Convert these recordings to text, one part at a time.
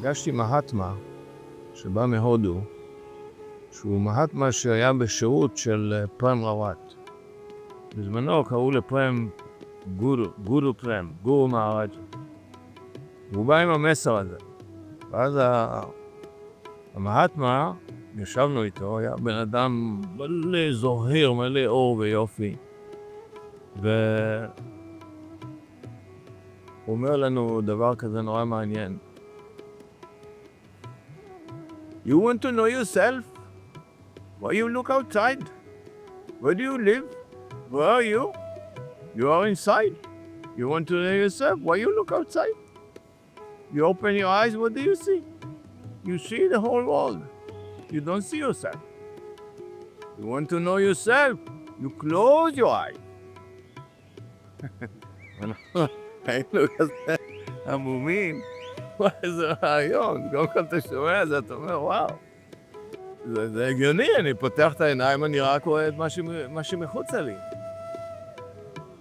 פגשתי מהטמה שבא מהודו, שהוא מהטמה שהיה בשירות של פרם רוואט. בזמנו קראו לפרם גורו פרם, גורו מהראג'. והוא בא עם המסר הזה. ואז המהטמה, ישבנו איתו, היה בן אדם מלא זוהר, מלא אור ויופי. והוא אומר לנו דבר כזה נורא מעניין. You want to know yourself? Why you look outside? Where do you live? Where are you? You are inside. You want to know yourself? Why you look outside? You open your eyes, what do you see? You see the whole world. You don't see yourself. You want to know yourself? You close your eyes. היינו כזה עמומים. וואי, איזה רעיון. גם כאן אתה שומע את זה, אתה אומר, וואו. זה הגיוני, אני פותח את העיניים, אני רק רואה את מה שמחוצה לי.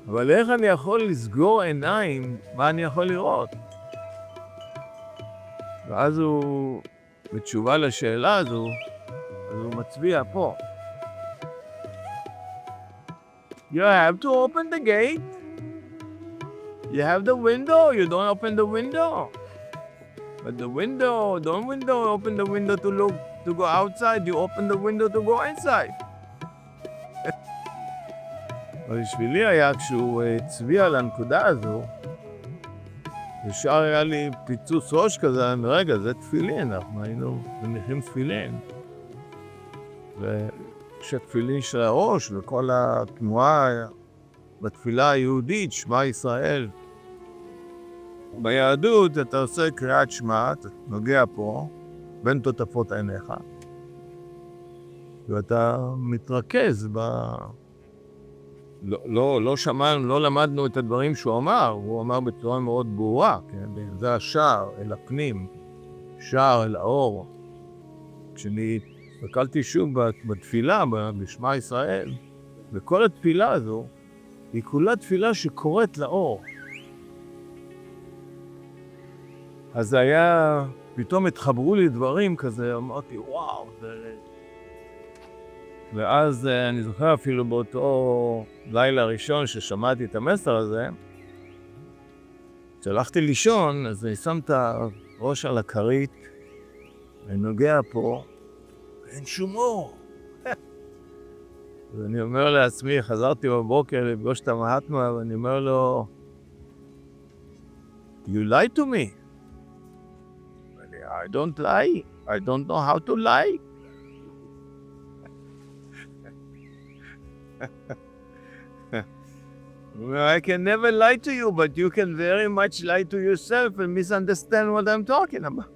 אבל איך אני יכול לסגור עיניים, מה אני יכול לראות? ואז הוא, בתשובה לשאלה הזו, אז הוא מצביע פה. You have to open the gate. You have the window, you don't open the window. But the window, don't open the window to look, to go outside, you open the window to go inside. אבל בשבילי היה כשהוא הצביע על הנקודה הזו, ישר היה לי פיצוץ ראש כזה, רגע, זה תפילין, אנחנו היינו מניחים תפילין. וכשתפילין של הראש וכל התנועה בתפילה היהודית, שמע ישראל. ביהדות אתה עושה קריאת שמע, אתה נוגע פה, בין תותפות עיניך, ואתה מתרכז לא שמענו, לא למדנו את הדברים שהוא אמר, הוא אמר בצורה מאוד ברורה, כן? זה השער אל הפנים, שער אל האור. כשאני הסתכלתי שוב בתפילה, בשמע ישראל, וכל התפילה הזו, היא כולה תפילה שקוראת לאור. אז היה, פתאום התחברו לי דברים כזה, אמרתי, וואו, זה... ואז אני זוכר אפילו באותו לילה ראשון ששמעתי את המסר הזה, כשהלכתי לישון, אז אני שם את הראש על הכרית, ונוגע פה, ואין שום אור. ואני אומר לעצמי, חזרתי בבוקר לפגוש את המהטמה, ואני אומר לו, You lied to me. I don't lie. I don't know how to lie. I can never lie to you, but you can very much lie to yourself and misunderstand what I'm talking about.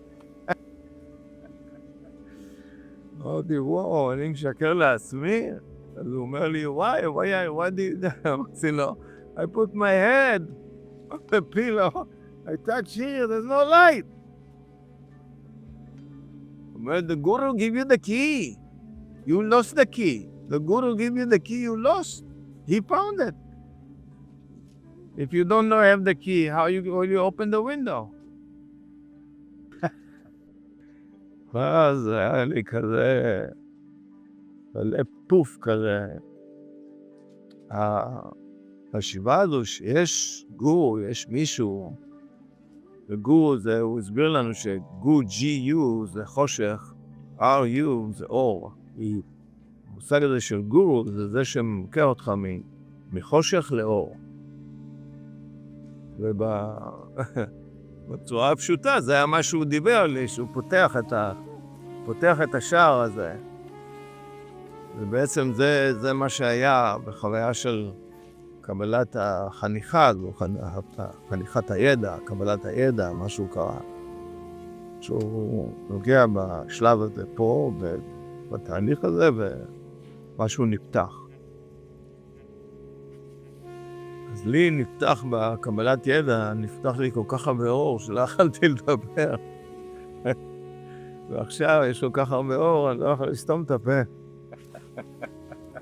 אמרתי, וואו, אני משקר לעצמי? אז הוא אומר לי, why do you do? אמרתי לו, I put my head on the pillow, I touch here, there's no light. הוא אומר, the guru give you the key. You lost the key. The guru give you the key you lost. He found it. If you don't know have the key, how will you open the window? אז היה לי כזה, פוף כזה. החשיבה הזו שיש גורו, יש מישהו, וגורו זה, הוא הסביר לנו שגו, G-U זה חושך, R-U זה אור. המושג הזה של גורו זה זה שמוכר אותך מחושך לאור. ובצורה הפשוטה זה היה מה שהוא דיבר לי, שהוא פותח את השער הזה. ובעצם זה מה שהיה בחוויה של קבלת החניכה, חניכת הידע, קבלת הידע, משהו קרה. שהוא נוגע בשלב הזה פה, בתהליך הזה, ומשהו נפתח. אז לי נפתח בקבלת ידע, נפתח לי כל כך הרבה אור שלא יכולתי לדבר. ועכשיו יש כל כך הרבה אור, אני לא יכול לסתום את הפה.